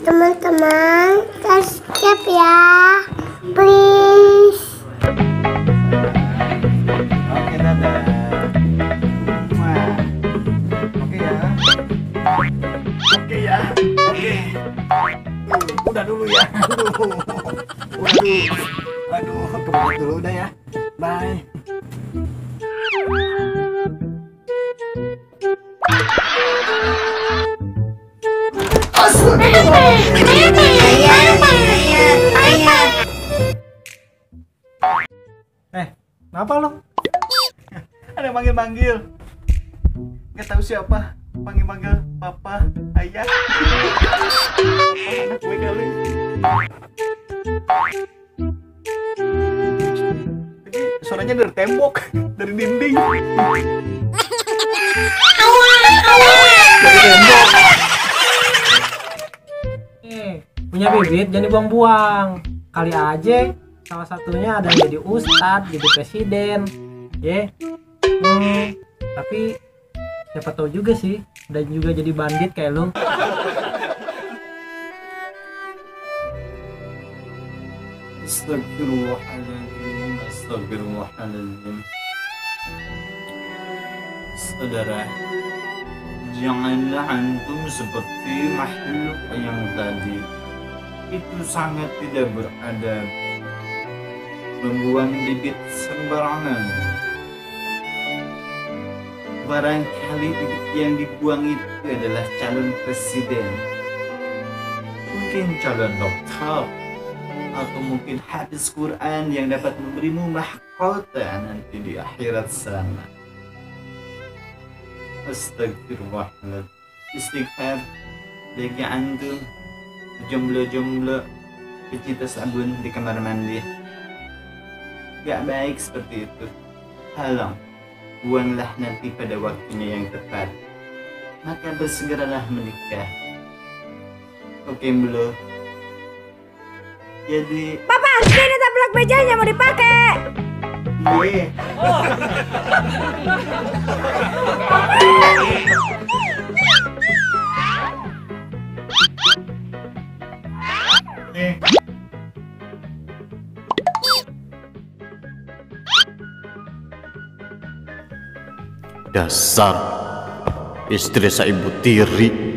Teman-teman, subscribe ya, please. Oke, dadah. Wah. Oke ya. Oke ya. Oke. Udah dulu ya. Aduh, kebelet dulu udah ya. Bye. Kenapa lo? Ada yang manggil-manggil. Gak tahu siapa. Panggil-panggil papa, ayah. Anak gue kali. Ini suaranya dari tembok, dari dinding. Dari tembok. Punya bibit jangan dibuang-buang. Kali aja salah satunya ada yang jadi ustadz, jadi presiden, tapi siapa tahu juga sih, dan juga jadi bandit kayak lu. Astagfirullahaladzim, astagfirullahaladzim. Saudara, janganlah antum seperti makhluk yang tadi. Itu sangat tidak beradab, membuang bibit sembarangan. Barangkali bibit yang dibuang itu adalah calon presiden, mungkin calon dokter, atau mungkin hafiz Quran yang dapat memberimu mahkota nanti di akhirat sana. Astagfirullahaladzim. Istighfar bagi antum jomblo-jomblo pecinta sabun di kamar mandi. Gak baik seperti itu. Halang, buanglah nanti pada waktunya yang tepat. Maka bersegeralah menikah. Oke belum? Jadi Papa, sini taplak mejanya mau dipakai. iya. Dasar istri saya ibu tiri.